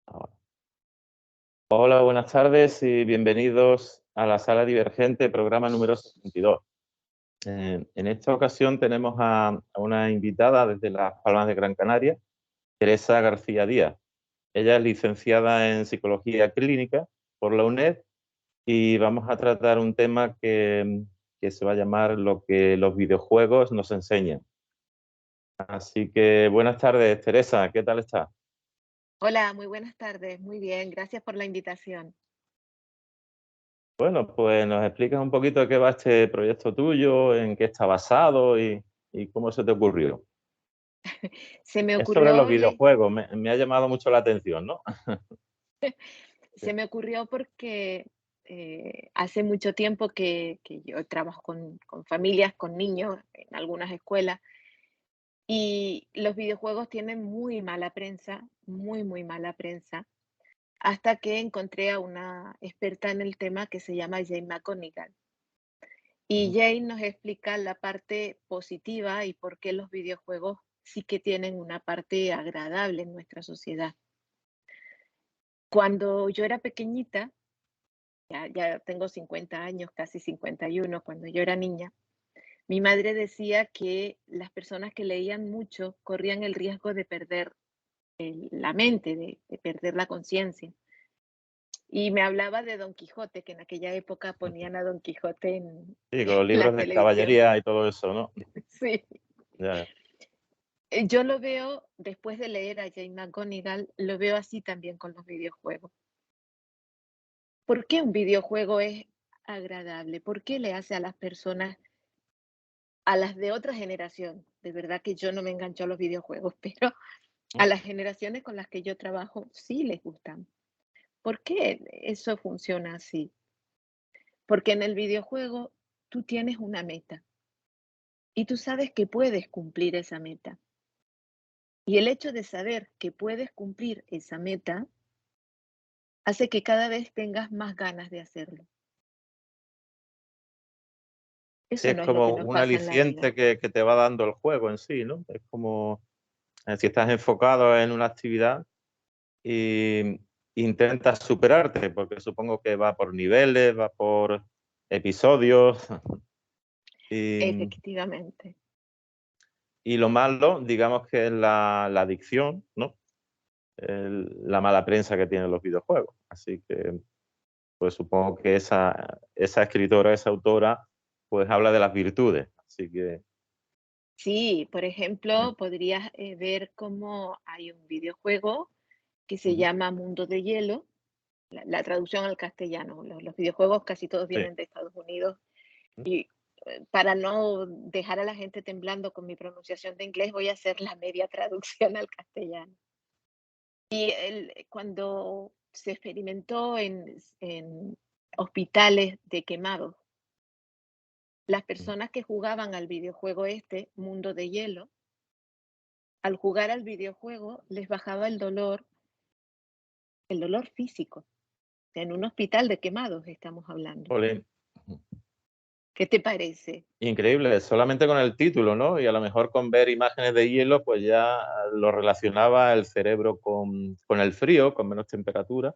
Ahora. Hola, buenas tardes y bienvenidos a la Sala Divergente, programa número 62. En esta ocasión tenemos a una invitada desde Las Palmas de Gran Canaria, Teresa García Díaz. Ella es licenciada en Psicología Clínica por la UNED y vamos a tratar un tema que se va a llamar lo que los videojuegos nos enseñan. Así que buenas tardes, Teresa, ¿qué tal estás? Hola, muy buenas tardes. Muy bien, gracias por la invitación. Bueno, pues nos explicas un poquito de qué va este proyecto tuyo, en qué está basado y cómo se te ocurrió. Se me Es sobre los ocurrió, videojuegos, me ha llamado mucho la atención, ¿no? Sí. se me ocurrió porque hace mucho tiempo que yo trabajo con familias, con niños en algunas escuelas, y los videojuegos tienen muy mala prensa, muy, muy mala prensa, hasta que encontré a una experta en el tema que se llama Jane McGonigal. Y Ujú. Jane nos explica la parte positiva y por qué los videojuegos sí que tienen una parte agradable en nuestra sociedad. Cuando yo era pequeñita, ya tengo 50 años, casi 51, cuando yo era niña, mi madre decía que las personas que leían mucho corrían el riesgo de perder la mente, de perder la conciencia. Y me hablaba de Don Quijote, que en aquella época ponían a Don Quijote en, Sí, con los en la libros de televisión. caballería y todo eso, ¿no? Sí. Ya, ya. Yo lo veo, después de leer a Jane McGonigal, lo veo así también con los videojuegos. ¿Por qué un videojuego es agradable? ¿Por qué le hace a las personas, a las de otra generación? De verdad que yo no me engancho a los videojuegos, pero a las generaciones con las que yo trabajo sí les gustan. ¿Por qué eso funciona así? Porque en el videojuego tú tienes una meta y tú sabes que puedes cumplir esa meta. Y el hecho de saber que puedes cumplir esa meta hace que cada vez tengas más ganas de hacerlo. Sí, Eso es no es lo que como nos un pasa en la vida. aliciente que te va dando el juego en sí, ¿no? Es como si estás enfocado en una actividad y intentas superarte, porque supongo que va por niveles, va por episodios. Y, Efectivamente. y lo malo, digamos que es la adicción, ¿no? La mala prensa que tienen los videojuegos. Así que, pues supongo que esa escritora, esa autora, pues habla de las virtudes. Así que, Sí, por mm, ejemplo, podrías ver cómo hay un videojuego que se ujú, llama Mundo de Hielo, la traducción al castellano. Los videojuegos casi todos sí, vienen de Estados Unidos mm, y para no dejar a la gente temblando con mi pronunciación de inglés, voy a hacer la media traducción al castellano. Y cuando se experimentó en hospitales de quemados, las mm. personas que jugaban al videojuego este, Mundo de Hielo, al jugar al videojuego les bajaba el dolor físico. En un hospital de quemados estamos hablando. Jolín. ¿Qué te parece? Increíble, solamente con el título, ¿no? Y a lo mejor con ver imágenes de hielo, pues ya lo relacionaba el cerebro con el frío, con menos temperatura.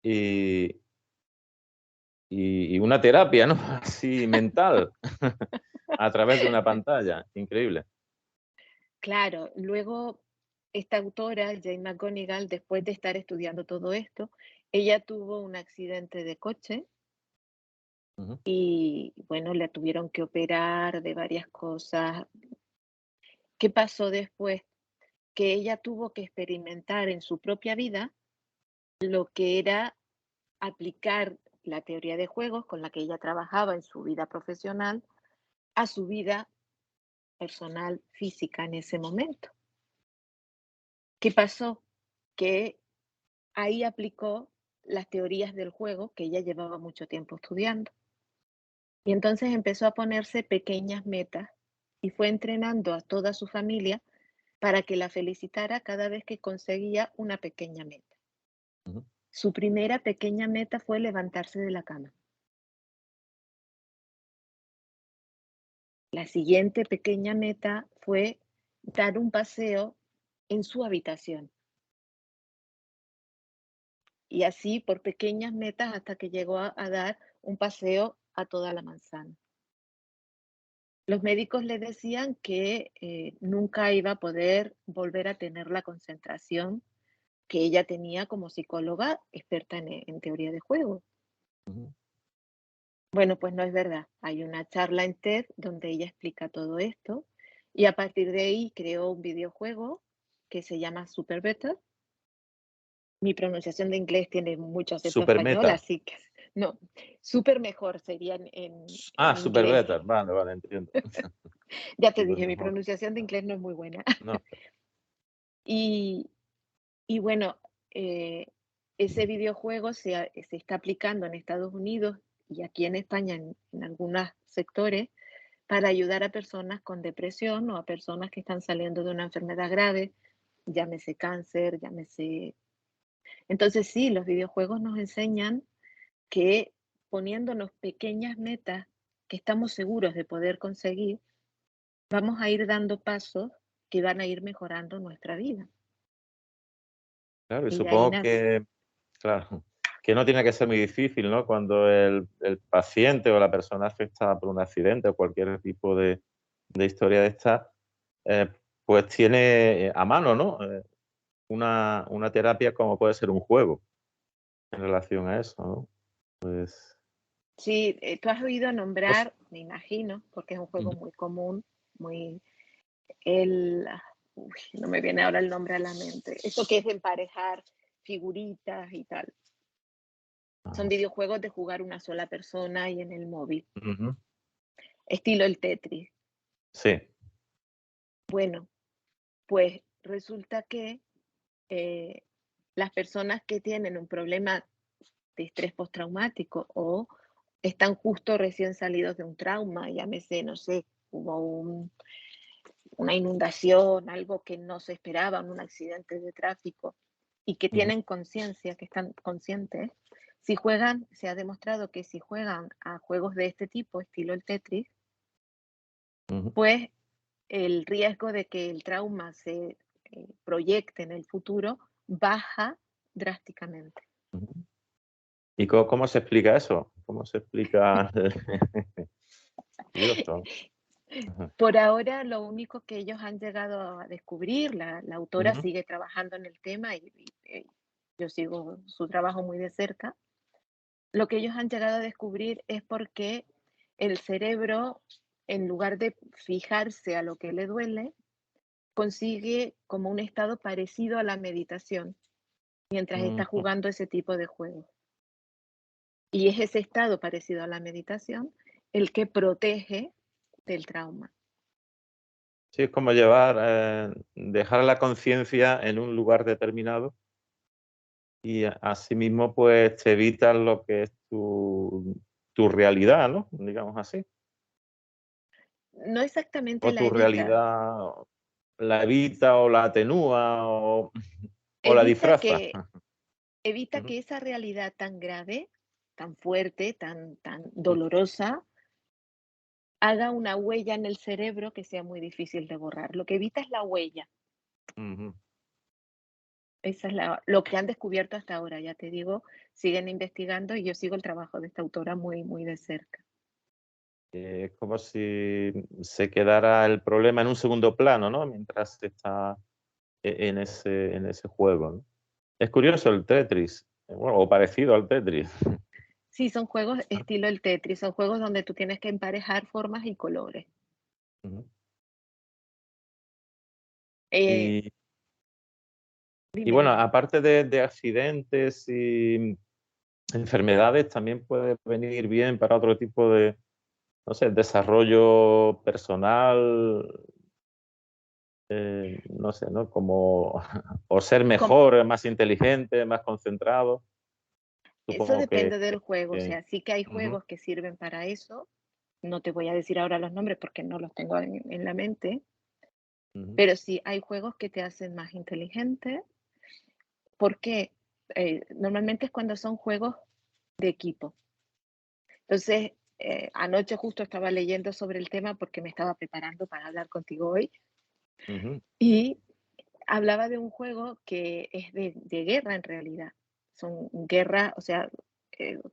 Y, y una terapia, ¿no? Así mental, a través de una pantalla. Increíble. Claro, luego esta autora, Jane McGonigal, después de estar estudiando todo esto, ella tuvo un accidente de coche Ujú. y bueno, la tuvieron que operar de varias cosas. ¿Qué pasó después? Que ella tuvo que experimentar en su propia vida lo que era aplicar la teoría de juegos con la que ella trabajaba en su vida profesional a su vida personal, física en ese momento. ¿Qué pasó? Que ahí aplicó las teorías del juego que ella llevaba mucho tiempo estudiando. Y entonces empezó a ponerse pequeñas metas y fue entrenando a toda su familia para que la felicitara cada vez que conseguía una pequeña meta. Ujú. Su primera pequeña meta fue levantarse de la cama. La siguiente pequeña meta fue dar un paseo en su habitación. Y así por pequeñas metas hasta que llegó a dar un paseo a toda la manzana. Los médicos le decían que nunca iba a poder volver a tener la concentración que ella tenía como psicóloga experta en teoría de juego. Ujú. Bueno, pues no es verdad. Hay una charla en TED donde ella explica todo esto y a partir de ahí creó un videojuego que se llama Super Better. Mi pronunciación de inglés tiene mucho acento Super español, meta. así que no, súper mejor sería Ah, en super inglés. better. Vale, vale, entiendo. Ya te Super dije, mi mejor. pronunciación de inglés no es muy buena. No. Y, y bueno, ese videojuego se está aplicando en Estados Unidos y aquí en España en algunos sectores para ayudar a personas con depresión o a personas que están saliendo de una enfermedad grave, llámese cáncer, llámese... Entonces sí, los videojuegos nos enseñan que poniéndonos pequeñas metas que estamos seguros de poder conseguir, vamos a ir dando pasos que van a ir mejorando nuestra vida. Claro, y Y de ahí supongo nace. que, claro, que no tiene que ser muy difícil, ¿no? Cuando el paciente o la persona afectada por un accidente o cualquier tipo de historia de esta, eh, pues tiene a mano, ¿no? Una terapia como puede ser un juego en relación a eso, ¿no? Pues, Sí, tú has oído pues, nombrar, me imagino, porque es un juego ujú, muy común, muy el uy, no me viene ahora el nombre a la mente. Eso que es de emparejar figuritas y tal. Son ah, videojuegos de jugar una sola persona y en el móvil, ujú, estilo el Tetris. sí, Bueno, pues resulta que eh, las personas que tienen un problema de estrés postraumático o están justo recién salidos de un trauma, llámese, no sé, hubo una inundación, algo que no se esperaba, un accidente de tráfico, y que ujú, tienen conciencia, que están conscientes, si juegan, se ha demostrado que si juegan a juegos de este tipo, estilo el Tetris, ujú, pues el riesgo de que el trauma se proyecte en el futuro baja drásticamente. ujú. ¿Y cómo se explica eso? ¿Cómo se explica? Curioso. Ajá. Por ahora, lo único que ellos han llegado a descubrir, la autora Ujú, sigue trabajando en el tema y yo sigo su trabajo muy de cerca. Lo que ellos han llegado a descubrir es por qué el cerebro, en lugar de fijarse a lo que le duele, consigue como un estado parecido a la meditación mientras está ujú. jugando ese tipo de juegos. Y es ese estado parecido a la meditación el que protege del trauma. Sí, es como llevar, dejar la conciencia en un lugar determinado y asimismo, pues te evitas lo que es tu realidad, ¿no? Digamos así. No exactamente O la tu evita, realidad la evita o la atenúa o la evita disfraza. que, evita Ujú, que esa realidad tan grave, tan fuerte, tan ujú, dolorosa, haga una huella en el cerebro que sea muy difícil de borrar. Lo que evita es la huella. ujú. Esa es lo que han descubierto hasta ahora, ya te digo, siguen investigando y yo sigo el trabajo de esta autora muy, muy de cerca. Es como si se quedara el problema en un segundo plano, ¿no? Mientras está en ese juego, ¿no? Es curioso el Tetris, bueno, o parecido al Tetris. Sí, son juegos estilo el Tetris, son juegos donde tú tienes que emparejar formas y colores. Ujú. Eh, Y y dime, bueno, dime. aparte de accidentes y enfermedades, también puede venir bien para otro tipo de, no sé, desarrollo personal, no sé, ¿no? Como o ser Com- mejor, más inteligente, más concentrado. Eso Supongo depende del juego, o que sea, sí que hay ujú, juegos que sirven para eso. No te voy a decir ahora los nombres porque no los tengo en la mente, ujú, pero sí hay juegos que te hacen más inteligente. Porque normalmente es cuando son juegos de equipo. Entonces, anoche justo estaba leyendo sobre el tema porque me estaba preparando para hablar contigo hoy ujú, y hablaba de un juego que es de guerra en realidad. son guerras, o sea,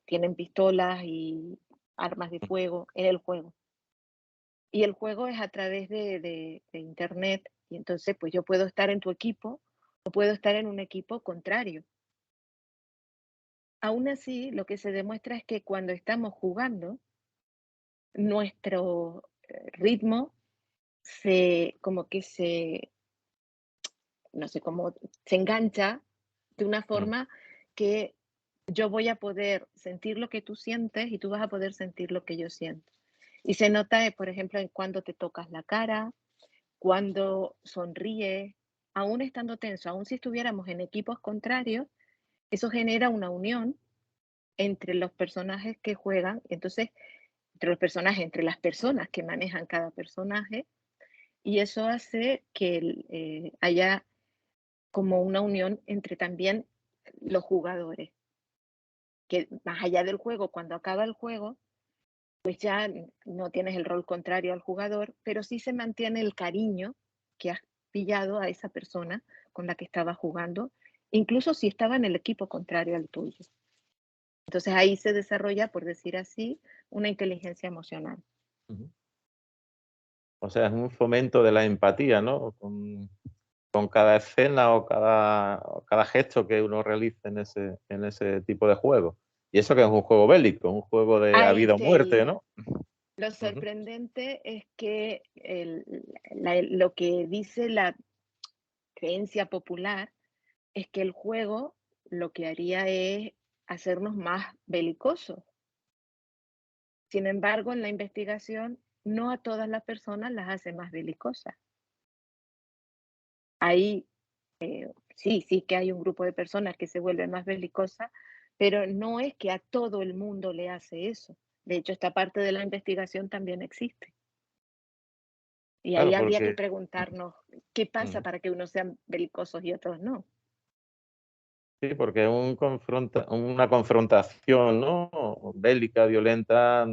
tienen pistolas y armas de fuego en el juego. Y el juego es a través de internet, y entonces, pues yo puedo estar en tu equipo o puedo estar en un equipo contrario. Aún así, lo que se demuestra es que cuando estamos jugando, nuestro ritmo como que no sé cómo, se engancha de una Mm. forma que yo voy a poder sentir lo que tú sientes y tú vas a poder sentir lo que yo siento. Y se nota, por ejemplo, en cuando te tocas la cara, cuando sonríes, aún estando tenso, aún si estuviéramos en equipos contrarios, eso genera una unión entre los personajes que juegan, entonces, entre los personajes, entre las personas que manejan cada personaje, y eso hace que haya como una unión entre también los jugadores, que más allá del juego, cuando acaba el juego, pues ya no tienes el rol contrario al jugador, pero sí se mantiene el cariño que has pillado a esa persona con la que estaba jugando, incluso si estaba en el equipo contrario al tuyo. Entonces ahí se desarrolla, por decir así, una inteligencia emocional. Ujú. O sea, es un fomento de la empatía, ¿no? Con cada escena o cada gesto que uno realice en ese tipo de juego. Y eso que es un juego bélico, un juego de a Ahí vida o te muerte, iba. ¿no? Lo Ujú. sorprendente es que lo que dice la creencia popular es que el juego lo que haría es hacernos más belicosos. Sin embargo, en la investigación, no a todas las personas las hace más belicosas. Ahí sí que hay un grupo de personas que se vuelven más belicosas, pero no es que a todo el mundo le hace eso. De hecho, esta parte de la investigación también existe. Y ahí Claro, habría que porque preguntarnos qué pasa ujú. para que unos sean belicosos y otros no. Sí, porque una confrontación, ¿no? Bélica, violenta,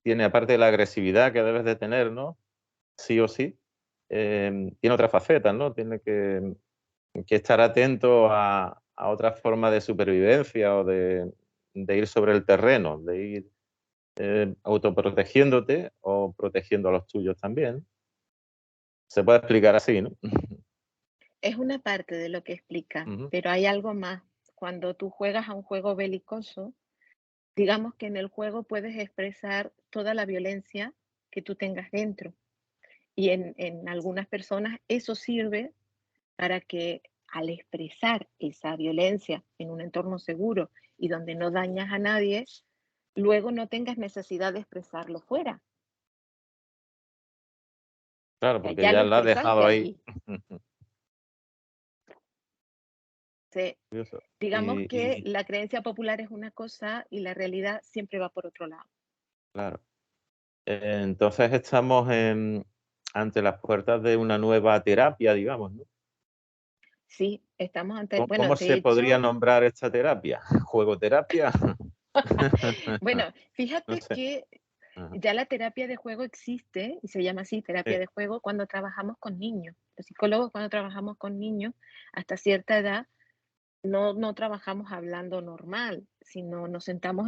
tiene aparte de la agresividad que debes de tener, ¿no? Sí o sí, tiene otras facetas, ¿no? Tiene que estar atento a otras formas de supervivencia o de ir sobre el terreno, de ir autoprotegiéndote o protegiendo a los tuyos también. Se puede explicar así, ¿no? Es una parte de lo que explica, Ujú, pero hay algo más. Cuando tú juegas a un juego belicoso, digamos que en el juego puedes expresar toda la violencia que tú tengas dentro. Y en algunas personas eso sirve para que al expresar esa violencia en un entorno seguro y donde no dañas a nadie, luego no tengas necesidad de expresarlo fuera. claro, Ya, porque ya lo ya la has dejado expresaste ahí. allí. Se- Curioso. digamos que la creencia popular es una cosa y la realidad siempre va por otro lado. Claro. Entonces estamos ante las puertas de una nueva terapia, digamos, ¿no? Sí, estamos ante, ¿Cómo, bueno, cómo de se podría hecho, nombrar esta terapia? ¿Juegoterapia? bueno, No fíjate sé. que Ajá. ya la terapia de juego existe y se llama así, terapia Sí. de juego, cuando trabajamos con niños. Los psicólogos cuando trabajamos con niños, hasta cierta edad, no trabajamos hablando normal, sino nos sentamos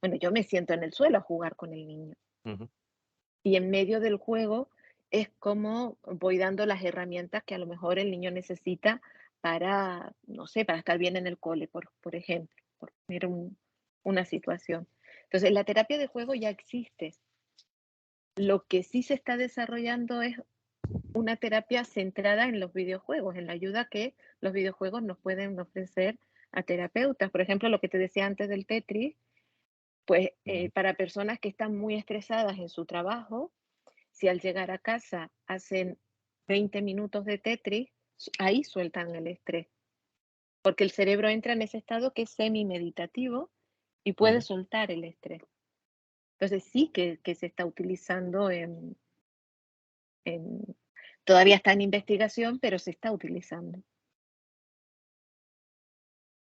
bueno, yo me siento en el suelo a jugar con el niño. Ujú. Y en medio del juego es como voy dando las herramientas que a lo mejor el niño necesita para, no sé, para estar bien en el cole, por ejemplo, por poner una situación. Entonces, la terapia de juego ya existe. Lo que sí se está desarrollando es una terapia centrada en los videojuegos, en la ayuda que los videojuegos nos pueden ofrecer a terapeutas. Por ejemplo, lo que te decía antes del Tetris, pues Ujú. para personas que están muy estresadas en su trabajo, si al llegar a casa hacen 20 minutos de Tetris, ahí sueltan el estrés, porque el cerebro entra en ese estado que es semi-meditativo y puede Ujú. soltar el estrés. Entonces sí que se está utilizando todavía está en investigación, pero se está utilizando.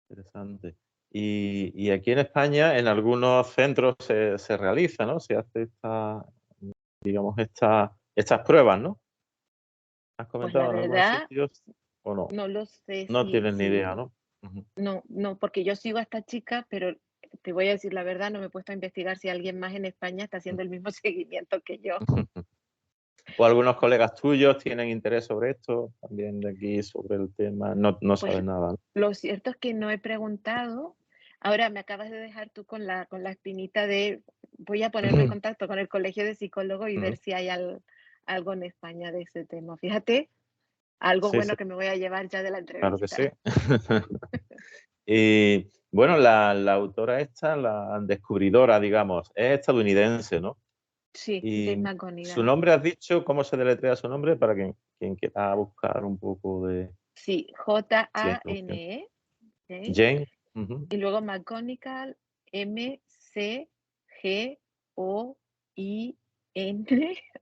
Interesante. Y aquí en España, en algunos centros se realiza, ¿no? Se hace digamos, estas pruebas, ¿no? ¿Has Pues la comentado en algunos verdad, sitios o no? no lo sé No tienes ni idea, ¿no? Ujú. No, porque yo sigo a esta chica, pero te voy a decir la verdad, no me he puesto a investigar si alguien más en España está haciendo el mismo seguimiento que yo. ¿O algunos colegas tuyos tienen interés sobre esto? También de aquí, sobre el tema. No Pues sabes nada, ¿no? lo cierto es que no he preguntado. Ahora me acabas de dejar tú con la espinita de voy a ponerme en contacto con el colegio de psicólogos y ver Ujú. si hay algo en España de ese tema. Fíjate, algo Sí, sí, bueno que me voy a llevar ya de la claro que sí. entrevista. Y bueno, la autora esta, la descubridora, digamos, es estadounidense, ¿no? Sí, James Y su McGonigal. nombre, ¿has dicho cómo se deletrea su nombre? Para quien quiera buscar un poco de Sí, si hay información. Jane, Jane, Jane. Ujú, y luego McGonigal, McGoin.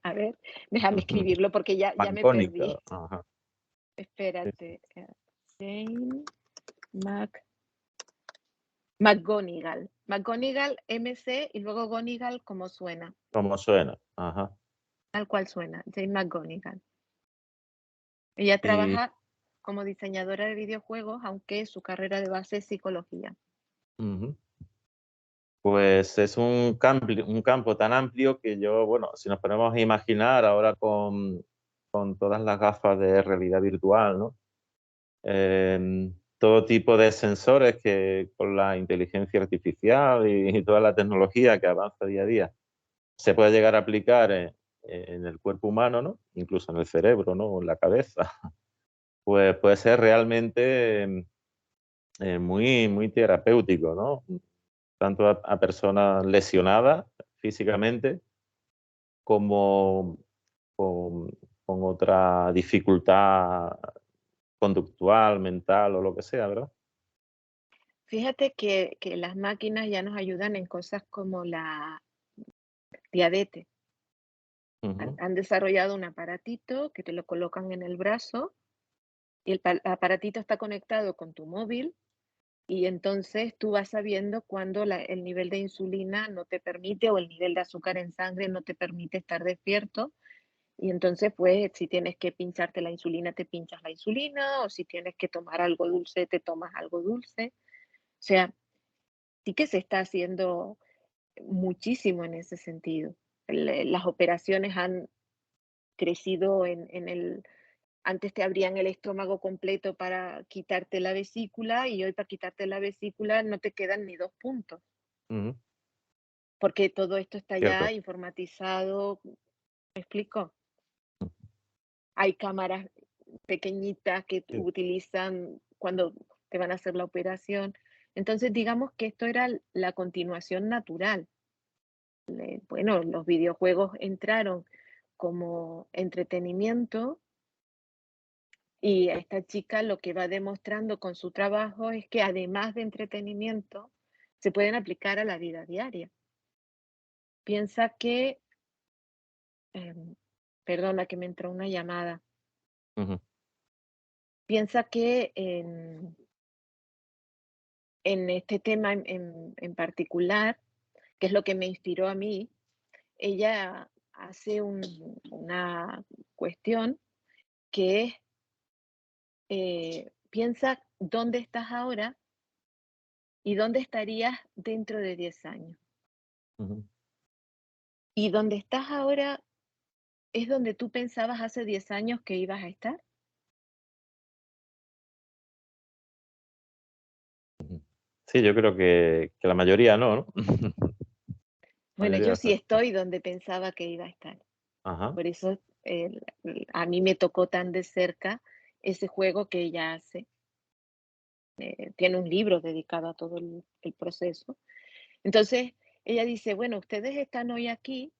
A ver, déjame ujú. escribirlo porque ya me perdí. Mancónica. Ajá. Sí, sí. Espérate. Jane Mac McGonigal. McGonigal, MC y luego Gonigal como suena, ¿Cómo suena? Ajá. tal cual suena, Jane McGonigal. Ella Y trabaja como diseñadora de videojuegos, aunque su carrera de base es psicología. ujú. Pues es un campo tan amplio que yo, bueno, si nos ponemos a imaginar ahora con todas las gafas de realidad virtual, ¿no? Todo tipo de sensores que con la inteligencia artificial y toda la tecnología que avanza día a día se puede llegar a aplicar en el cuerpo humano, ¿no? Incluso en el cerebro, ¿no? O en la cabeza, pues puede ser realmente muy, muy terapéutico, ¿no? Tanto a personas lesionadas físicamente como con, con otra dificultad conductual, mental o lo que sea, ¿verdad? Fíjate que las máquinas ya nos ayudan en cosas como la diabetes. Han, Ujú, han desarrollado un aparatito que te lo colocan en el brazo y el aparatito está conectado con tu móvil y entonces tú vas sabiendo cuando el nivel de insulina no te permite o el nivel de azúcar en sangre no te permite estar despierto. Y entonces, pues, si tienes que pincharte la insulina, te pinchas la insulina, o si tienes que tomar algo dulce, te tomas algo dulce. O sea, sí que se está haciendo muchísimo en ese sentido. Las operaciones han crecido antes te abrían el estómago completo para quitarte la vesícula y hoy para quitarte la vesícula no te quedan ni 2 puntos, ujú, porque todo esto está ya cierto. informatizado. ¿Me explico? Hay cámaras pequeñitas que Sí. utilizan cuando te van a hacer la operación. Entonces, digamos que esto era la continuación natural. Bueno, los videojuegos entraron como entretenimiento y a esta chica lo que va demostrando con su trabajo es que además de entretenimiento, se pueden aplicar a la vida diaria. Piensa que, em, perdona que me entró una llamada, Ujú, piensa que en este tema en particular, que es lo que me inspiró a mí, ella hace una cuestión que es, piensa dónde estás ahora y dónde estarías dentro de 10 años. ujú. Y dónde estás ahora es donde tú pensabas hace 10 años que ibas a estar. Sí, yo creo que la mayoría no, ¿no? La Bueno, mayoría de yo las sí personas. estoy donde pensaba que iba a estar. Ajá. Por eso a mí me tocó tan de cerca ese juego que ella hace. Tiene un libro dedicado a todo el proceso. Entonces, ella dice, bueno, ustedes están hoy aquí,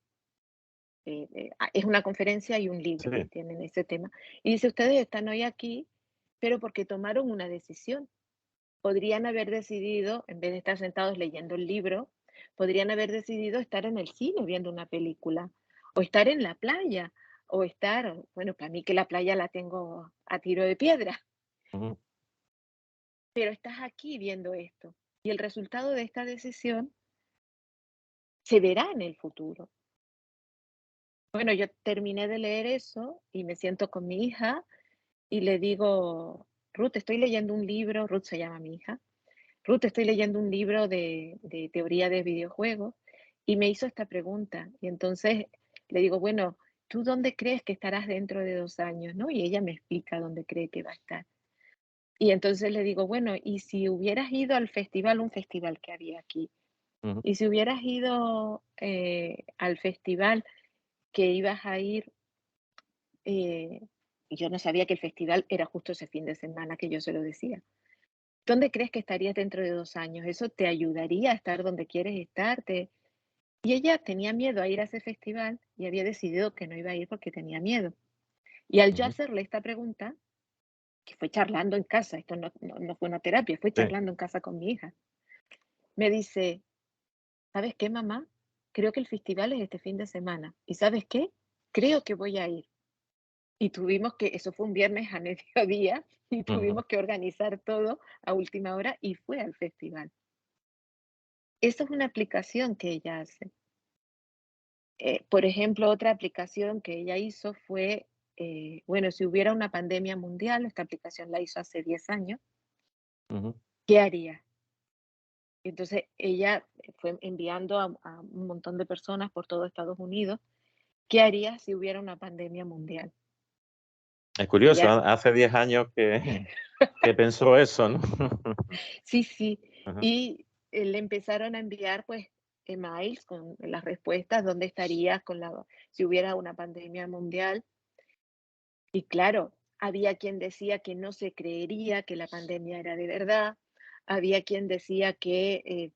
es una conferencia y un Sí. libro que tienen ese tema. Y dice, ustedes están hoy aquí, pero porque tomaron una decisión. Podrían haber decidido, en vez de estar sentados leyendo el libro, podrían haber decidido estar en el cine viendo una película, o estar en la playa, o estar, bueno, para mí que la playa la tengo a tiro de piedra, Ujú, pero estás aquí viendo esto. Y el resultado de esta decisión se verá en el futuro. Bueno, yo terminé de leer eso y me siento con mi hija y le digo, Ruth, estoy leyendo un libro, Ruth se llama mi hija, Ruth, estoy leyendo un libro de teoría de videojuegos y me hizo esta pregunta. Y entonces le digo, bueno, ¿tú dónde crees que estarás dentro de 2 años? ¿No? Y ella me explica dónde cree que va a estar. Y entonces le digo, bueno, ¿y si hubieras ido al festival, un festival que había aquí? Ujú, ¿Y si hubieras ido al festival que ibas a ir? Y yo no sabía que el festival era justo ese fin de semana que yo se lo decía. ¿Dónde crees que estarías dentro de 2 años? ¿Eso te ayudaría a estar donde quieres estar? Y ella tenía miedo a ir a ese festival y había decidido que no iba a ir porque tenía miedo. Y al yo ujú. hacerle esta pregunta, que fue charlando en casa, esto no fue una terapia, fue Sí. charlando en casa con mi hija, me dice, ¿sabes qué, mamá? Creo que el festival es este fin de semana. ¿Y sabes qué? Creo que voy a ir. Y tuvimos que, eso fue un viernes a mediodía, y Ujú. tuvimos que organizar todo a última hora y fue al festival. Esa es una aplicación que ella hace. Por ejemplo, otra aplicación que ella hizo fue, bueno, si hubiera una pandemia mundial, esta aplicación la hizo hace 10 años, Ujú. ¿qué haría? Entonces ella fue enviando a un montón de personas por todo Estados Unidos, ¿qué haría si hubiera una pandemia mundial? Es Y curioso, ella, hace 10 años que pensó eso, ¿no? sí, sí, Ajá. y le empezaron a enviar pues emails con las respuestas, dónde estarías con si hubiera una pandemia mundial. Y claro, había quien decía que no se creería que la pandemia era de verdad, había quien decía que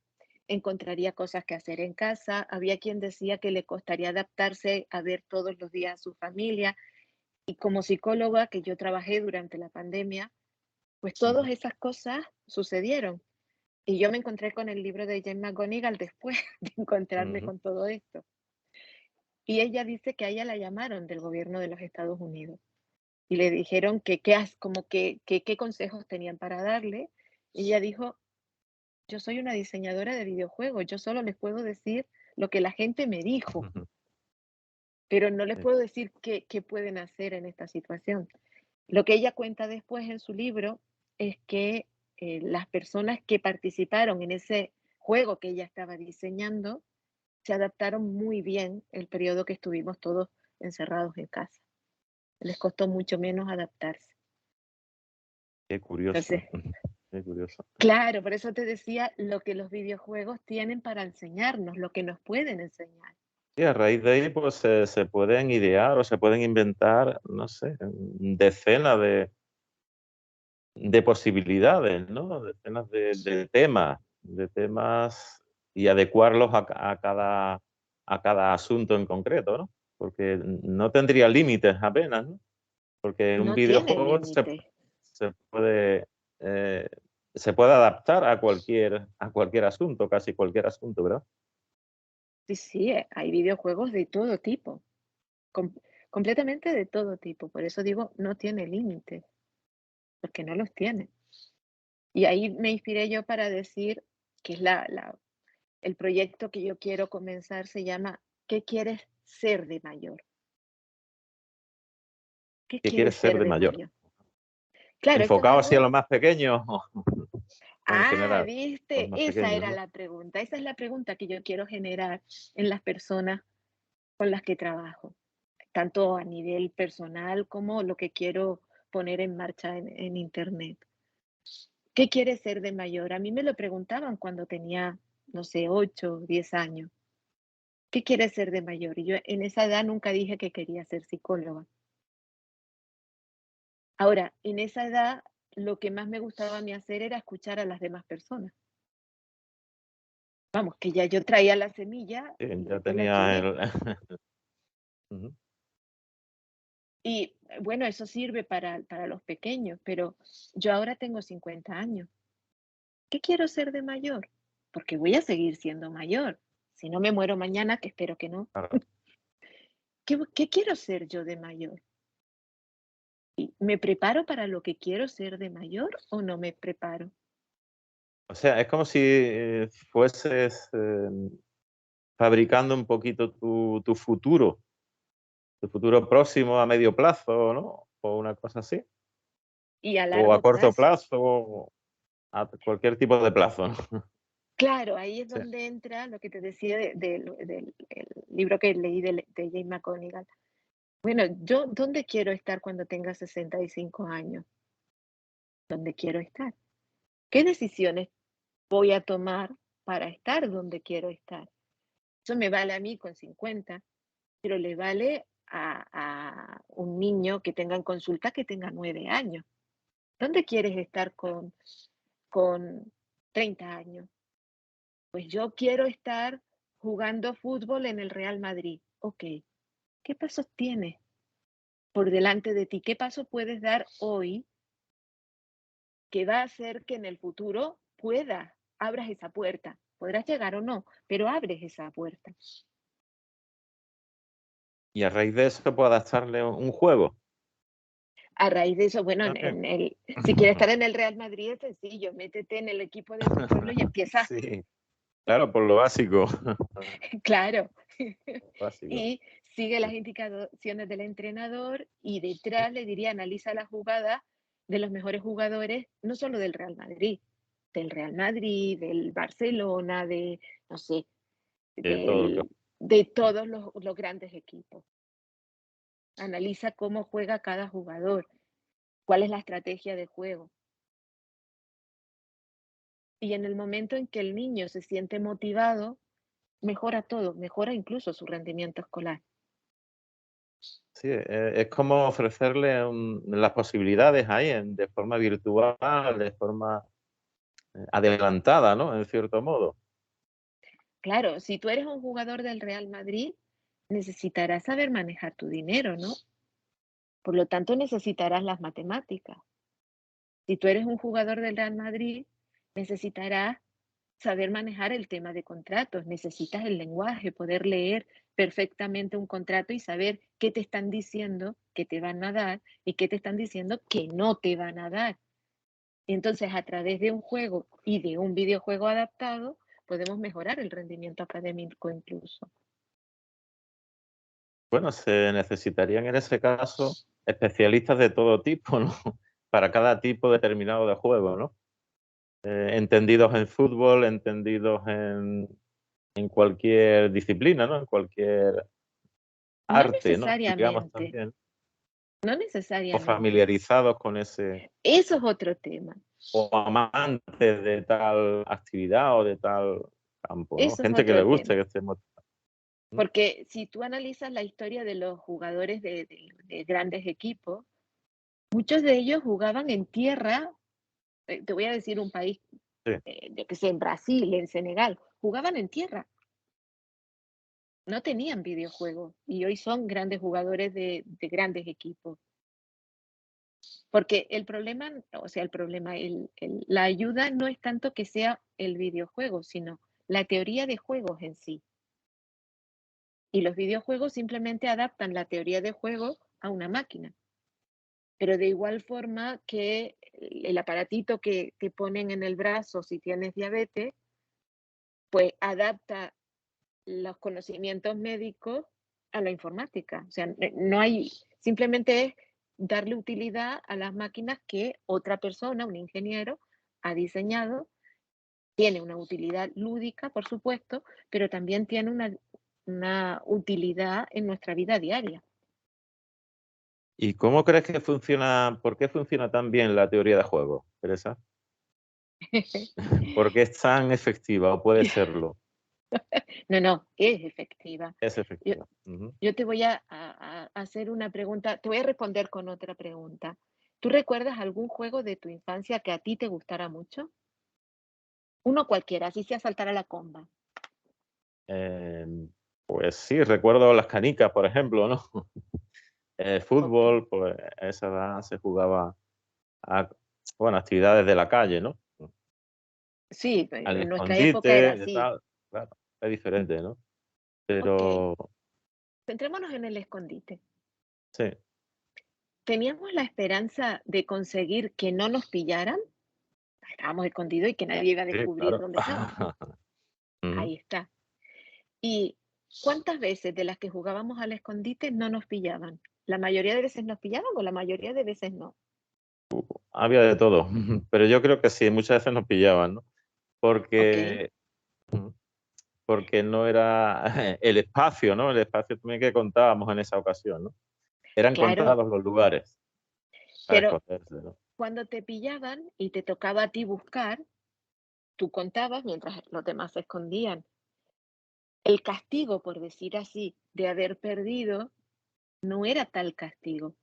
encontraría cosas que hacer en casa, había quien decía que le costaría adaptarse a ver todos los días a su familia. Y como psicóloga que yo trabajé durante la pandemia, pues todas Ujú. esas cosas sucedieron. Y yo me encontré con el libro de Jane McGonigal después de encontrarme Ujú. con todo esto. Y ella dice que a ella la llamaron del gobierno de los Estados Unidos y le dijeron que como que qué consejos tenían para darle. Y ella dijo, yo soy una diseñadora de videojuegos, yo solo les puedo decir lo que la gente me dijo, pero no les Sí. puedo decir qué pueden hacer en esta situación. Lo que ella cuenta después en su libro es que las personas que participaron en ese juego que ella estaba diseñando se adaptaron muy bien el periodo que estuvimos todos encerrados en casa. Les costó mucho menos adaptarse. Qué curioso, Entonces, qué curioso. claro, por eso te decía lo que los videojuegos tienen para enseñarnos, lo que nos pueden enseñar. Y a raíz de ahí, pues, se pueden idear o se pueden inventar, no sé, decenas de posibilidades, ¿no? Decenas de temas y adecuarlos a cada asunto en concreto, ¿no? Porque no tendría límites apenas, ¿no? Porque un No tiene videojuego límite. se puede, eh, se puede adaptar a cualquier asunto, casi cualquier asunto, ¿verdad? Sí, sí, hay videojuegos de todo tipo, com- completamente de todo tipo. Por eso digo, no tiene límite, porque no los tiene. Y ahí me inspiré yo para decir que es el proyecto que yo quiero comenzar, se llama ¿Qué quieres ser de mayor? ¿Qué ¿Qué quieres quieres ser ser de de mayor? mayor? Claro, esto es ¿Enfocado hacia lo algo. más pequeño o en Ah, general? Los viste, más esa pequeños, era ¿no? la pregunta. Esa es la pregunta que yo quiero generar en las personas con las que trabajo, tanto a nivel personal como lo que quiero poner en marcha en Internet. ¿Qué quieres ser de mayor? A mí me lo preguntaban cuando tenía, no sé, 8, 10 años. ¿Qué quieres ser de mayor? Y yo en esa edad nunca dije que quería ser psicóloga. Ahora, en esa edad, lo que más me gustaba a mí hacer era escuchar a las demás personas. Vamos, que ya yo traía la semilla Sí, y ya después la tenía estudié. el ujú. Y bueno, eso sirve para los pequeños, pero yo ahora tengo 50 años. ¿Qué quiero ser de mayor? Porque voy a seguir siendo mayor. Si no me muero mañana, que espero que no. Claro. ¿Qué quiero ser yo de mayor? ¿Y me preparo para lo que quiero ser de mayor o no me preparo? O sea, es como si, fueses, fabricando un poquito tu futuro próximo a medio plazo, ¿no? O una cosa así. y a O a largo corto plazo. plazo, o a cualquier tipo de plazo, ¿no? Claro, ahí es Sí. donde entra lo que te decía del el libro que leí de Jane McGonigal. Bueno, yo, ¿dónde quiero estar cuando tenga 65 años? ¿Dónde quiero estar? ¿Qué decisiones voy a tomar para estar donde quiero estar? Eso me vale a mí con 50, pero le vale a un niño que tenga en consulta que tenga 9 años. ¿Dónde quieres estar con 30 años? Pues yo quiero estar jugando fútbol en el Real Madrid. Ok, ¿qué pasos tienes por delante de ti? ¿Qué paso puedes dar hoy que va a hacer que en el futuro abras esa puerta? Podrás llegar o no, pero abres esa puerta. Y a raíz de eso puedo adaptarle un juego A raíz de eso, bueno, también. si quieres estar en el Real Madrid es sencillo, métete en el equipo de tu pueblo y empieza, Sí, claro, por lo básico. claro, Básico. y sigue las indicaciones del entrenador y detrás le diría, analiza la jugada de los mejores jugadores, no solo del Real Madrid, del Barcelona, no sé, Todo lo que de todos los grandes equipos. Analiza cómo juega cada jugador, cuál es la estrategia de juego. Y en el momento en que el niño se siente motivado, mejora todo, mejora incluso su rendimiento escolar. sí, es como ofrecerle las posibilidades ahí de forma virtual, de forma adelantada, ¿no? En cierto modo. Claro, si tú eres un jugador del Real Madrid, necesitarás saber manejar tu dinero, ¿no? Por lo tanto, necesitarás las matemáticas. Si tú eres un jugador del Real Madrid, necesitarás saber manejar el tema de contratos, necesitas el lenguaje, poder leer perfectamente un contrato y saber qué te están diciendo que te van a dar y qué te están diciendo que no te van a dar. Entonces, a través de un juego y de un videojuego adaptado, podemos mejorar el rendimiento académico incluso. Bueno, se necesitarían en ese caso especialistas de todo tipo, ¿no? Para cada tipo determinado de juego, ¿no? Entendidos en fútbol, entendidos en cualquier disciplina, ¿no? En cualquier No arte, ¿no? Digamos necesariamente, también. no O necesariamente. familiarizados con ese, Eso es otro tema. o amantes de tal actividad o de tal campo, ¿no? Eso es Gente que le otro guste, tema. que esté motivada. Porque si tú analizas la historia de los jugadores de grandes equipos, muchos de ellos jugaban en tierra, te voy a decir un país, Sí. yo que sé, en Brasil, en Senegal, jugaban en tierra, no tenían videojuegos y hoy son grandes jugadores de grandes equipos. Porque el problema, o sea, la ayuda no es tanto que sea el videojuego, sino la teoría de juegos en sí. Y los videojuegos simplemente adaptan la teoría de juego a una máquina. Pero de igual forma que el aparatito que ponen en el brazo si tienes diabetes, pues adapta los conocimientos médicos a la informática. O sea, no hay, simplemente es darle utilidad a las máquinas que otra persona, un ingeniero, ha diseñado. Tiene una utilidad lúdica, por supuesto, pero también tiene una utilidad en nuestra vida diaria. ¿Y cómo crees que funciona, por qué funciona tan bien la teoría de juego, Teresa? ¿Por qué es tan efectiva o puede serlo? No, no, es efectiva. Es Yo, efectiva. Ujú. yo te voy a hacer una pregunta, te voy a responder con otra pregunta. ¿Tú recuerdas algún juego de tu infancia que a ti te gustara mucho? Uno cualquiera, así sea saltar a la comba. Pues sí, recuerdo las canicas, por ejemplo, ¿no? Ok. Fútbol, pues a esa edad se jugaba a, bueno, actividades de la calle, ¿no? Sí, Al en nuestra época era escondite, de así. tal, claro, es diferente, ¿no? Ok, Pero centrémonos en el escondite. sí, ¿Teníamos la esperanza de conseguir que no nos pillaran? Estábamos escondidos y que nadie iba a sí, descubrir claro. dónde estábamos. Ujú. Ahí está. ¿Y cuántas veces de las que jugábamos al escondite no nos pillaban? ¿La mayoría de veces nos pillaban o la mayoría de veces no? había de todo, pero yo creo que sí, muchas veces nos pillaban, ¿no? Ok, Porque ujú, porque no era el espacio, ¿no? El espacio también que contábamos en esa ocasión, ¿no? Eran claro, contados los lugares para pero esconderse, ¿no? cuando te pillaban y te tocaba a ti buscar, tú contabas mientras los demás se escondían. El castigo, por decir así, de haber perdido, no era tal castigo.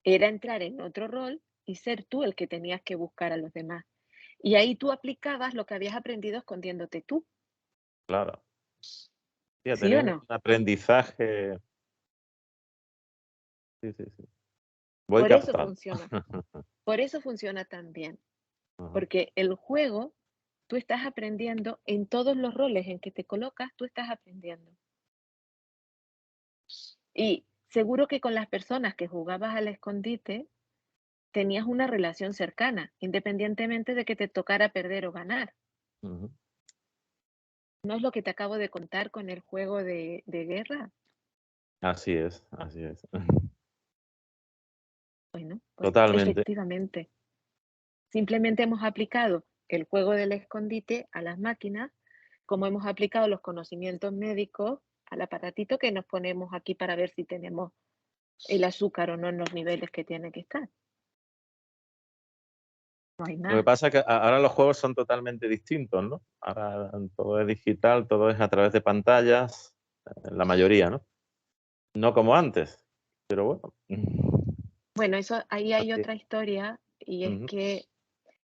Era entrar en otro rol y ser tú el que tenías que buscar a los demás. Y ahí tú aplicabas lo que habías aprendido escondiéndote tú, Claro. Sí, a ¿sí o tener un no? aprendizaje. Sí, sí, sí. Voy Por eso captando. funciona, por eso funciona tan bien, Ajá. porque el juego, tú estás aprendiendo en todos los roles en que te colocas, tú estás aprendiendo. Y seguro que con las personas que jugabas al escondite tenías una relación cercana, independientemente de que te tocara perder o ganar. Ujú. ¿No es lo que te acabo de contar con el juego de guerra? Así es, así es. Bueno, pues Totalmente. efectivamente, simplemente hemos aplicado el juego del escondite a las máquinas, como hemos aplicado los conocimientos médicos al aparatito que nos ponemos aquí para ver si tenemos el azúcar o no en los niveles que tiene que estar. No hay Lo que más. pasa es que ahora los juegos son totalmente distintos, ¿no? Ahora todo es digital, todo es a través de pantallas, la mayoría, ¿no? No como antes, pero bueno. Bueno, eso ahí hay Así. otra historia y es Ujú, que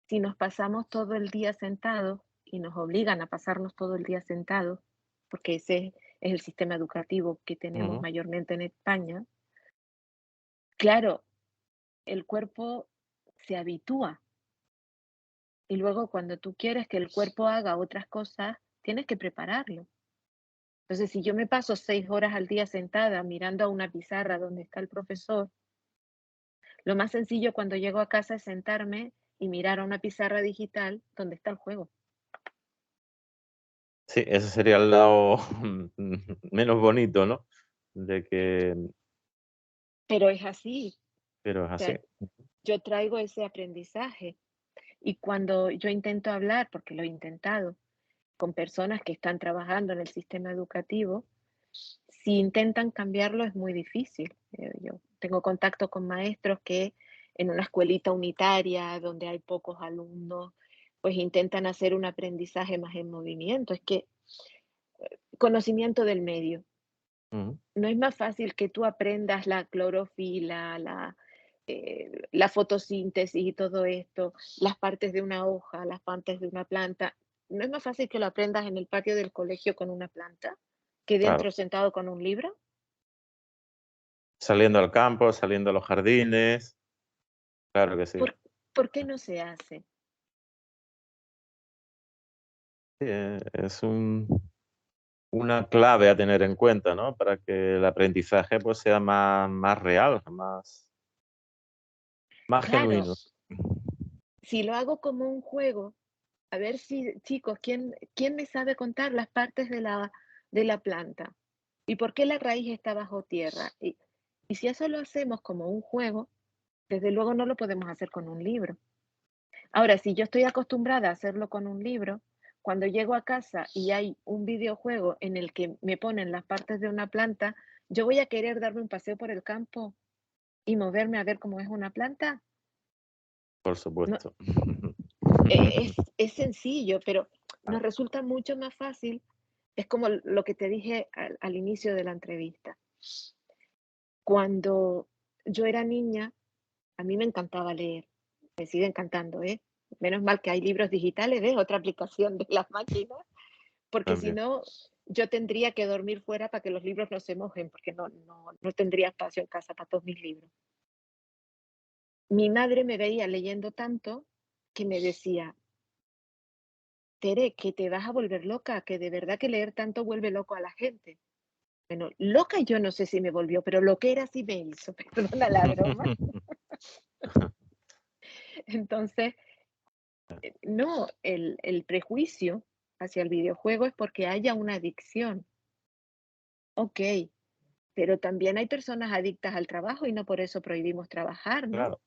si nos pasamos todo el día sentados y nos obligan a pasarnos todo el día sentados, porque ese es el sistema educativo que tenemos ujú. mayormente en España, claro, el cuerpo se habitúa y luego cuando tú quieres que el cuerpo haga otras cosas, tienes que prepararlo. Entonces, si yo me paso 6 horas al día sentada mirando a una pizarra donde está el profesor, lo más sencillo cuando llego a casa es sentarme y mirar a una pizarra digital donde está el juego. Sí, ese sería el lado menos bonito, ¿no? De que Pero es así. pero es O así. sea, yo traigo ese aprendizaje y cuando yo intento hablar, porque lo he intentado, con personas que están trabajando en el sistema educativo, si intentan cambiarlo es muy difícil. Yo tengo contacto con maestros que en una escuelita unitaria donde hay pocos alumnos, pues intentan hacer un aprendizaje más en movimiento. Es que conocimiento del medio. Ujú, No es más fácil que tú aprendas la clorofila, la fotosíntesis y todo esto, las partes de una hoja, las partes de una planta. ¿No es más fácil que lo aprendas en el patio del colegio con una planta que claro. dentro sentado con un libro? Saliendo al campo, saliendo a los jardines, claro que sí. ¿Por, por qué no se hace? Sí, es una clave a tener en cuenta, ¿no? Para que el aprendizaje, pues, sea más real, más Claro, genuino. si lo hago como un juego, a ver si, chicos, ¿quién me sabe contar las partes de la planta? ¿Y por qué la raíz está bajo tierra? Y si eso lo hacemos como un juego, desde luego no lo podemos hacer con un libro. Ahora, si yo estoy acostumbrada a hacerlo con un libro, cuando llego a casa y hay un videojuego en el que me ponen las partes de una planta, yo voy a querer darme un paseo por el campo y moverme a ver cómo es una planta. Por No, supuesto. es sencillo, pero nos resulta mucho más fácil. Es como lo que te dije al inicio de la entrevista. Cuando yo era niña, a mí me encantaba leer, me sigue encantando, ¿eh? Menos mal que hay libros digitales, ¿ves? Otra aplicación de las máquinas, porque si También. no, yo tendría que dormir fuera para que los libros no se mojen, porque no tendría espacio en casa para todos mis libros. Mi madre me veía leyendo tanto que me decía, Tere, que te vas a volver loca, que de verdad que leer tanto vuelve loco a la gente. Bueno, loca yo no sé si me volvió, pero lo que era sí me hizo, perdona la broma. Entonces, no, el prejuicio hacia el videojuego es porque haya una adicción. Ok, pero también hay personas adictas al trabajo y no por eso prohibimos trabajar, ¿no? Claro.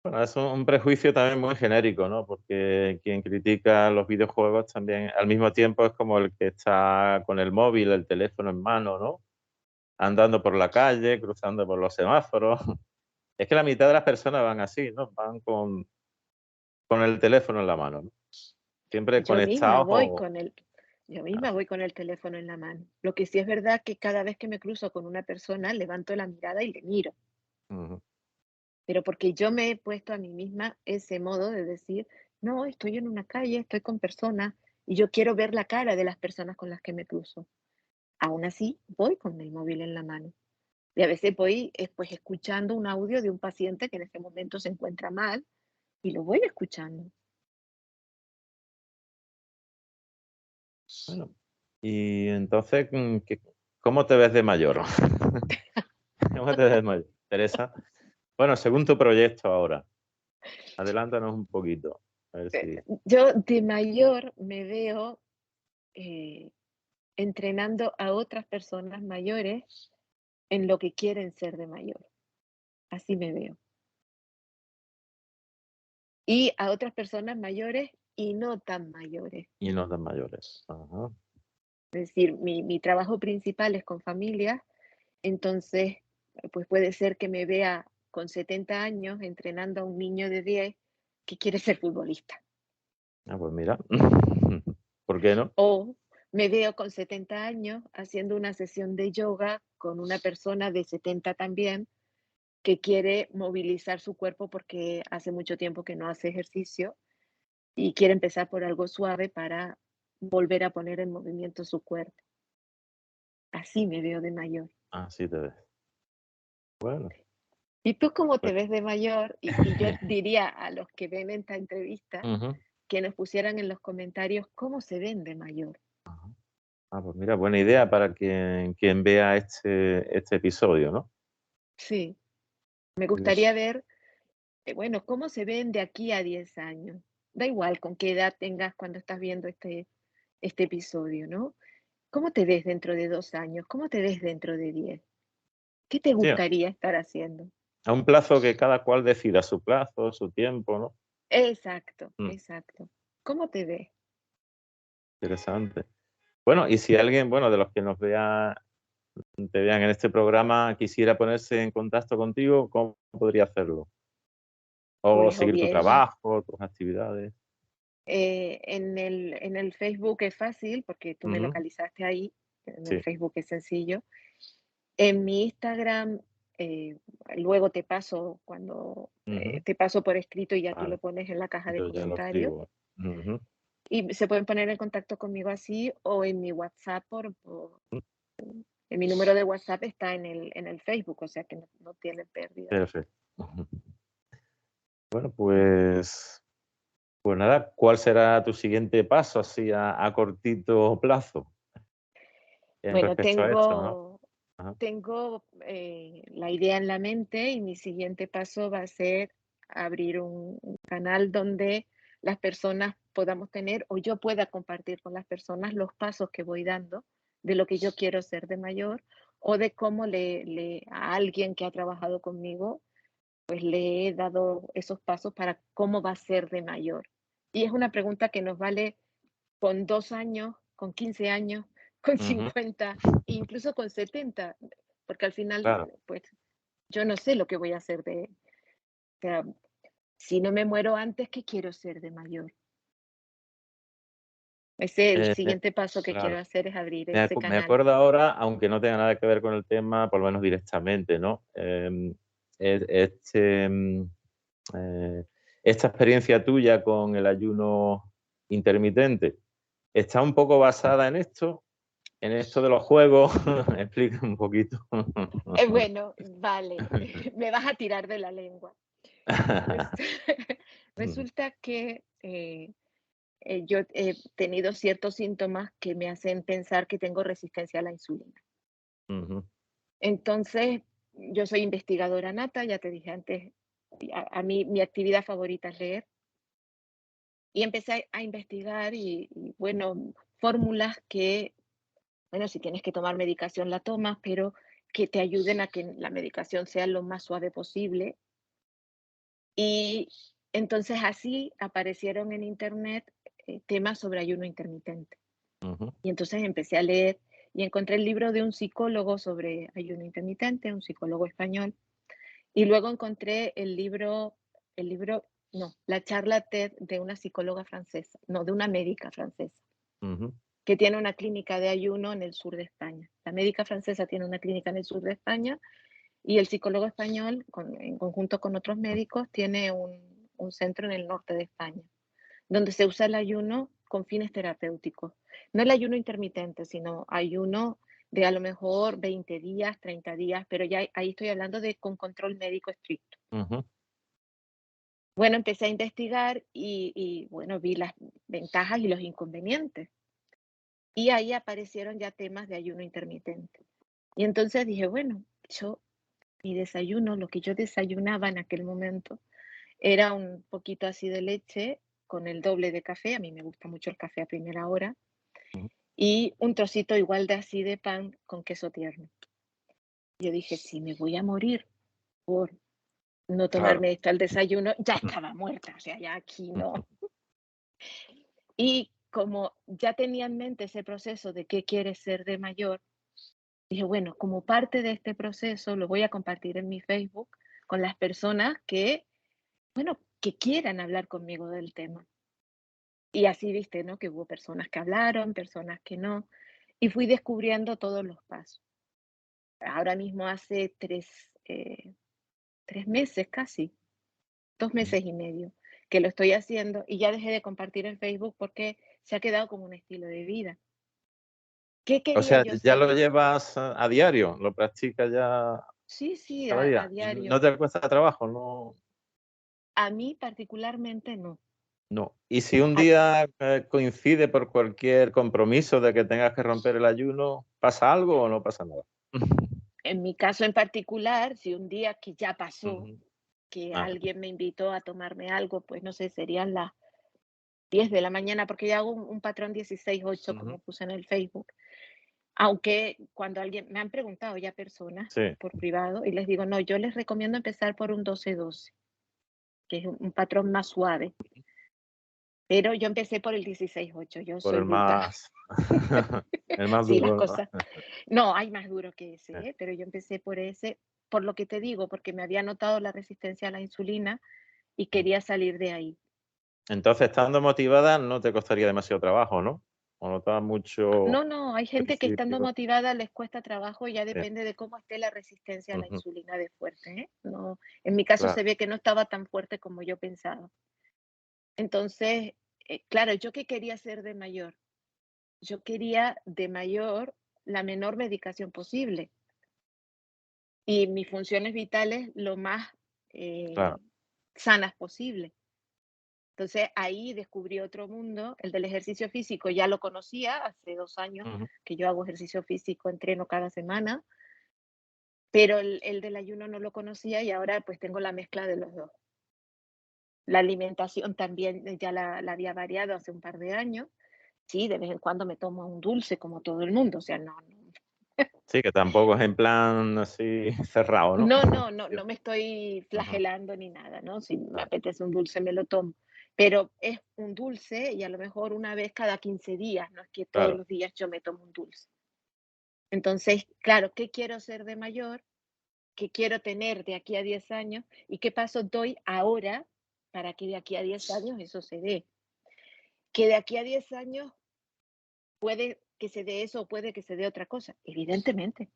Bueno, es un prejuicio también muy genérico, ¿no? Porque quien critica los videojuegos también, al mismo tiempo, es como el que está con el móvil, el teléfono en mano, ¿no? Andando por la calle, cruzando por los semáforos. Es que la mitad de las personas van así, ¿no? Van con el teléfono en la mano, ¿no? Siempre Yo misma conectados voy o con el yo misma así. voy con el teléfono en la mano. Lo que sí es verdad que cada vez que me cruzo con una persona, levanto la mirada y le miro, Ujú. pero porque yo me he puesto a mí misma ese modo de decir: "No, estoy en una calle, estoy con personas y yo quiero ver la cara de las personas con las que me cruzo". Aún así, voy con el móvil en la mano. Y a veces voy, pues, escuchando un audio de un paciente que en ese momento se encuentra mal y lo voy escuchando. Bueno, y entonces, ¿cómo te ves de mayor? ¿Cómo te ves de mayor, Teresa? Bueno, según tu proyecto ahora, adelántanos un poquito, a ver si Yo de mayor me veo, eh, entrenando a otras personas mayores en lo que quieren ser de mayor. Así me veo. Y a otras personas mayores y no tan mayores. y no tan mayores. Ajá. Es decir, mi trabajo principal es con familias, entonces, pues puede ser que me vea con 70 años entrenando a un niño de 10 que quiere ser futbolista. Ah, pues mira, ¿por qué no? O me veo con 70 años haciendo una sesión de yoga con una persona de 70 también que quiere movilizar su cuerpo porque hace mucho tiempo que no hace ejercicio y quiere empezar por algo suave para volver a poner en movimiento su cuerpo. Así me veo de mayor. Así te ves. Bueno, ¿Y tú cómo te pues ves de mayor? Y yo diría a los que ven esta entrevista ujú. que nos pusieran en los comentarios cómo se ven de mayor. Ajá. Ah, pues mira, buena idea para quien vea este episodio, ¿no? Sí, me Pues, gustaría ver, bueno, cómo se ven de aquí a 10 años. Da igual con qué edad tengas cuando estás viendo este episodio, ¿no? ¿Cómo te ves dentro de 2 años? ¿Cómo te ves dentro de 10? ¿Qué te sí, gustaría estar haciendo? a un plazo que cada cual decida su plazo, su tiempo, ¿no? Exacto, Mm, exacto. ¿Cómo te ves? interesante. Bueno, y si alguien, bueno, de los que nos te vean en este programa, quisiera ponerse en contacto contigo, ¿cómo podría hacerlo? O Pues o seguir tu bien trabajo, tus actividades. en el Facebook es fácil porque tú me Ujú, localizaste ahí, en el sí. Facebook es sencillo. En mi Instagram, eh, luego te paso cuando Ujú, te paso por escrito y ya tú vale, lo pones en la caja de yo ya lo comentarios. escribo. Ujú, Y se pueden poner en contacto conmigo así o en mi WhatsApp mm, en mi número de WhatsApp está en el Facebook, o sea que no tiene pérdida. perfecto. Ujú. Bueno, pues nada, ¿cuál será tu siguiente paso así a cortito plazo en Bueno, respecto a esto, no? tengo Ajá. tengo, la idea en la mente y mi siguiente paso va a ser abrir un canal donde las personas podamos tener, o yo pueda compartir con las personas los pasos que voy dando de lo que yo quiero ser de mayor, o de cómo a alguien que ha trabajado conmigo, pues le he dado esos pasos para cómo va a ser de mayor. Y es una pregunta que nos vale con 2 años, con 15 años, con Ujú, 50, incluso con 70, porque al final, claro. pues, yo no sé lo que voy a hacer o sea, si no me muero antes, ¿qué quiero ser de mayor? Ese el Eh, siguiente paso que quiero claro. hacer es abrir Me ese acu me canal. acuerdo ahora, aunque no tenga nada que ver con el tema, por lo menos directamente, ¿no? Este, eh, esta experiencia tuya con el ayuno intermitente, ¿está un poco basada en esto de los juegos? Explica un poquito. Bueno, vale, me vas a tirar de la lengua. Res resulta que, yo he tenido ciertos síntomas que me hacen pensar que tengo resistencia a la insulina. Ujú, Entonces, yo soy investigadora nata, ya te dije antes, y a mí mi actividad favorita es leer, y empecé a investigar bueno, fórmulas que, bueno, si tienes que tomar medicación la tomas, pero que te ayuden a que la medicación sea lo más suave posible Y entonces así aparecieron en internet temas sobre ayuno intermitente. Ujú. Y entonces empecé a leer y encontré el libro de un psicólogo sobre ayuno intermitente, un psicólogo español. Y luego encontré no, la charla TED de una psicóloga francesa, no, de una médica francesa, Ujú. que tiene una clínica de ayuno en el sur de España. La médica francesa tiene una clínica en el sur de España y el psicólogo español, en conjunto con otros médicos, tiene un centro en el norte de España, donde se usa el ayuno con fines terapéuticos. No el ayuno intermitente, sino ayuno de a lo mejor 20 días, 30 días, pero ya ahí estoy hablando de con control médico estricto. Ujú. Bueno, empecé a investigar bueno, vi las ventajas y los inconvenientes. Y ahí aparecieron ya temas de ayuno intermitente. Y entonces dije, bueno, mi desayuno, lo que yo desayunaba en aquel momento, era un poquito así de leche con el doble de café, a mí me gusta mucho el café a primera hora, Ujú. y un trocito igual de así de pan con queso tierno. Yo dije, si me voy a morir por no Claro. tomarme esto al desayuno, ya estaba muerta, o sea, ya aquí no. Y como ya tenía en mente ese proceso de qué quieres ser de mayor, dije, bueno, como parte de este proceso lo voy a compartir en mi Facebook con las personas que, bueno, que quieran hablar conmigo del tema. Y así viste, ¿no? Que hubo personas que hablaron, personas que no, y fui descubriendo todos los pasos. Ahora mismo hace 3 meses casi, dos Ujú. meses y medio que lo estoy haciendo y ya dejé de compartir en Facebook porque se ha quedado como un estilo de vida. ¿Qué O quería sea, yo ya ser? lo llevas a diario, lo practicas ya Sí, sí, cada a día y no diario. te cuesta trabajo, no. A mí particularmente no. No. Y si un A- día coincide por cualquier compromiso de que tengas que romper el ayuno, ¿pasa algo o no pasa nada? en mi caso en particular, si un día que ya pasó, Ujú. que Ajá. alguien me invitó a tomarme algo, pues no sé, serían las 10 de la mañana, porque yo hago un patrón 16/8 Ujú. como puse en el Facebook. Aunque cuando alguien me han preguntado ya personas Sí. por privado y les digo, no, yo les recomiendo empezar por un 12/12, que es un patrón más suave. Pero yo empecé por el 16/8, yo Por soy el bruta. más el más Sí, las duro, ¿no? cosas. No, hay más duro que ese, Eh, pero yo empecé por ese, por lo que te digo, porque me había notado la resistencia a la insulina y mm. quería salir de ahí. Entonces, estando motivada, no te costaría demasiado trabajo, ¿no? ¿O notabas mucho No, no, hay gente que estando principio? motivada les cuesta trabajo, ya Sí. depende de cómo esté la resistencia a la Ujú. insulina de fuerte, ¿eh? No, en mi caso Claro. se ve que no estaba tan fuerte como yo pensaba. Entonces, claro, ¿yo qué quería hacer de mayor? Yo quería de mayor la menor medicación posible y mis funciones vitales lo más Claro. sanas posible. Entonces ahí descubrí otro mundo, el del ejercicio físico, ya lo conocía hace 2 años Ujú. que yo hago ejercicio físico, entreno cada semana, pero el del ayuno no lo conocía y ahora pues tengo la mezcla de los dos. La alimentación también ya la había variado hace un par de años. Sí, de vez en cuando me tomo un dulce como todo el mundo, o sea, Sí, que tampoco es en plan así cerrado, ¿no? no me estoy Ujú. flagelando ni nada, ¿no? Si me Claro. apetece un dulce, me lo tomo. Pero es un dulce y a lo mejor una vez cada 15 días, no es que todos Claro. los días yo me tomo un dulce. Entonces, claro, ¿qué quiero ser de mayor? ¿Qué quiero tener de aquí a 10 años? ¿Y qué paso doy ahora para que de aquí a 10 años eso se dé? Que de aquí a 10 años puede que se dé eso o puede que se dé otra cosa. Evidentemente,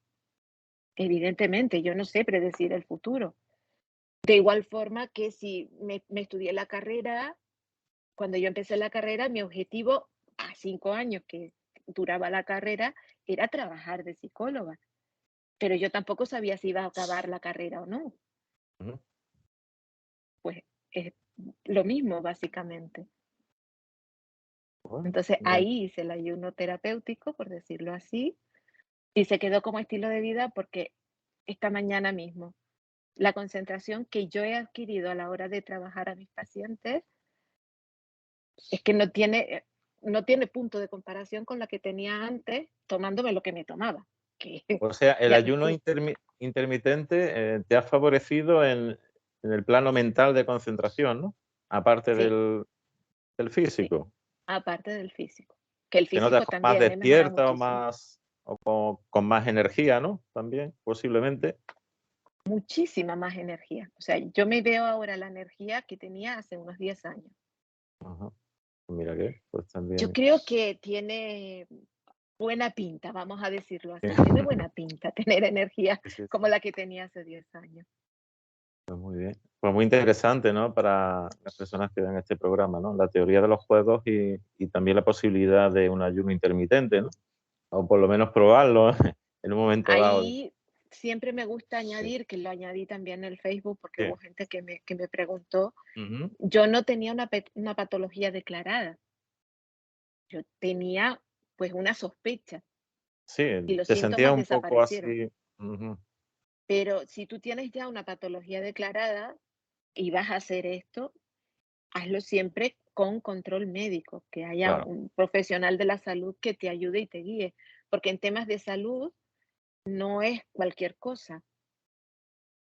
evidentemente, yo no sé predecir el futuro. De igual forma que si me estudié la carrera, cuando yo empecé la carrera, mi objetivo a 5 años que duraba la carrera era trabajar de psicóloga, pero yo tampoco sabía si iba a acabar la carrera o no. Ujú. Pues es lo mismo, básicamente. Bueno, Entonces bien. ahí hice el ayuno terapéutico, por decirlo así, y se quedó como estilo de vida porque esta mañana mismo la concentración que yo he adquirido a la hora de trabajar a mis pacientes es que no tiene punto de comparación con la que tenía antes tomándome lo que me tomaba, que O sea, el ya ves ayuno tú. intermitente, te ha favorecido en el plano mental de concentración, ¿no? Aparte Sí, del sí, físico. aparte del físico. Que el Te notas físico más también, mejora despierta o muchísimo. más o con más energía, ¿no? También, posiblemente. Muchísima más energía. O sea, yo me veo ahora la energía que tenía hace unos 10 años. Ajá. Mira que, pues Yo también. creo que tiene buena pinta, vamos a decirlo así. Tiene buena pinta tener energía Sí, sí, como sí. la que tenía hace 10 años. Pues muy bien. Pues muy interesante, ¿no? Para las personas que ven este programa, ¿no? La teoría de los juegos y también la posibilidad de un ayuno intermitente, ¿no? O por lo menos probarlo en un momento dado. Ahí siempre me gusta Sí. añadir, que lo añadí también en el Facebook porque Sí. hubo gente que me preguntó, Ujú. yo no tenía una patología declarada, yo tenía pues una sospecha Sí, y los te sentías síntomas un poco desaparecieron. así. Ujú. Pero si tú tienes ya una patología declarada y vas a hacer esto, hazlo siempre con control médico, que haya Claro. un profesional de la salud que te ayude y te guíe, porque en temas de salud no es cualquier cosa,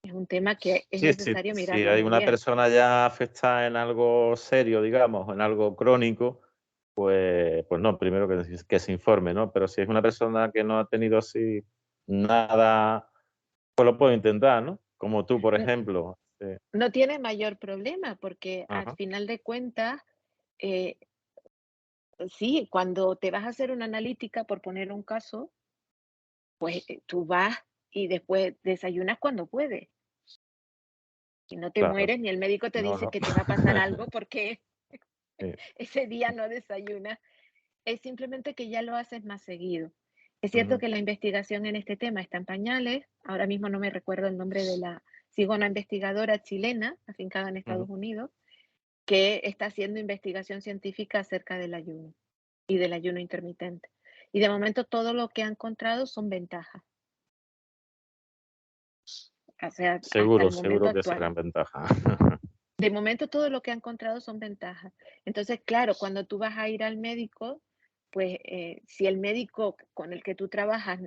es un tema que es Sí, sí, necesario si mirarlo hay muy una bien. persona ya afectada en algo serio, digamos, en algo crónico, pues no, primero que se informe, ¿no? Pero si es una persona que no ha tenido así nada, pues lo puede intentar, ¿no? Como tú, por N- ejemplo. No tiene mayor problema porque al Ajá, final de cuentas, eh, sí, cuando te vas a hacer una analítica, por poner un caso, pues tú vas y después desayunas cuando puedes y no te claro. mueres ni el médico te No, dice no. que te va a pasar algo porque Sí. ese día no desayunas. Es simplemente que ya lo haces más seguido. Es cierto Ujú, que la investigación en este tema está en pañales. Ahora mismo no me recuerdo el nombre de sigo una investigadora chilena, afincada en ujú. Estados Unidos, que está haciendo investigación científica acerca del ayuno y del ayuno intermitente. Y de momento todo lo que ha encontrado son ventajas. O sea, hasta Seguro, el momento seguro que actual. serán ventajas. De momento todo lo que ha encontrado son ventajas. Entonces, claro, cuando tú vas a ir al médico, pues si el médico con el que tú trabajas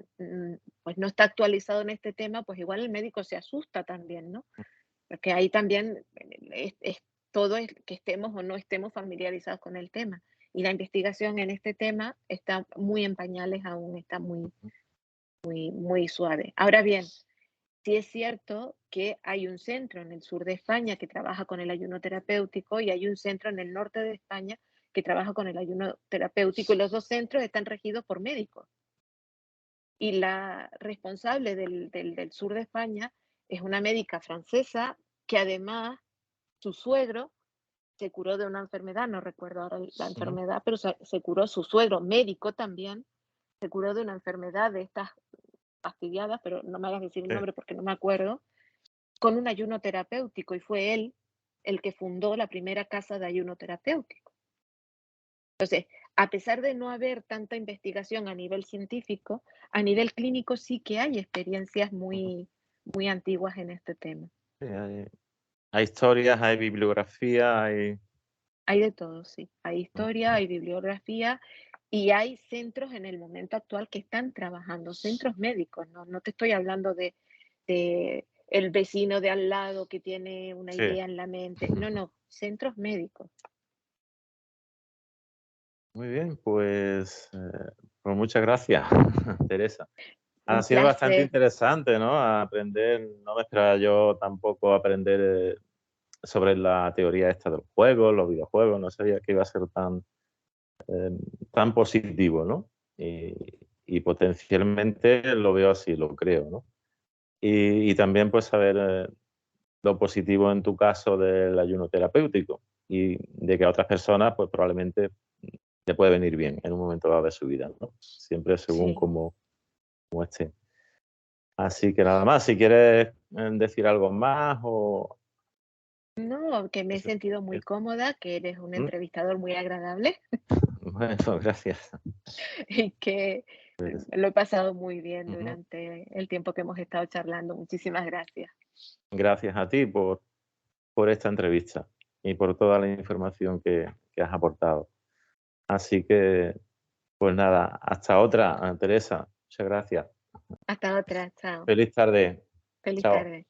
pues no está actualizado en este tema, pues igual el médico se asusta también, ¿no? Porque ahí también todo es que estemos o no estemos familiarizados con el tema. Y la investigación en este tema está muy en pañales aún, está muy suave. Ahora bien, sí es cierto que hay un centro en el sur de España que trabaja con el ayuno terapéutico y hay un centro en el norte de España que trabaja con el ayuno terapéutico y los dos centros están regidos por médicos. Y la responsable del sur de España es una médica francesa que además su suegro se curó de una enfermedad, no recuerdo ahora la Ujú. enfermedad, pero se curó su suegro, médico también, se curó de una enfermedad de estas fastidiadas, pero no me hagas decir el Sí. nombre porque no me acuerdo, con un ayuno terapéutico y fue él el que fundó la primera casa de ayuno terapéutico. Entonces, a pesar de no haber tanta investigación a nivel científico, a nivel clínico sí que hay experiencias Ujú. muy antiguas en este tema. Sí, hay historias, hay bibliografía, hay. Hay de todo, sí. Hay historia, hay bibliografía y hay centros en el momento actual que están trabajando, centros médicos, no te estoy hablando de el vecino de al lado que tiene una Sí. idea en la mente. No, no, centros médicos. Muy bien, pues muchas gracias, Teresa. Ha Un sido bastante placer. interesante, ¿no? Aprender, no me esperaba yo tampoco aprender sobre la teoría esta del juego, los videojuegos, no sabía que iba a ser eh, tan positivo, ¿no? Y potencialmente lo veo así, lo creo, ¿no? Y también pues saber lo positivo en tu caso del ayuno terapéutico y de que a otras personas pues probablemente le puede venir bien en un momento dado de su vida, ¿no? Siempre según Sí. cómo esté. Así que nada más, si quieres decir algo más o. No, que me he Eso sentido muy es. cómoda, que eres un ¿Mm? entrevistador muy agradable Bueno, gracias. y que Pues, lo he pasado muy bien ujú. durante el tiempo que hemos estado charlando. Muchísimas gracias. Gracias a ti por esta entrevista y por toda la información que has aportado. Así que, pues nada, hasta otra, Teresa. Muchas gracias. Hasta otra. Chao. Feliz tarde. Feliz Chao. tarde.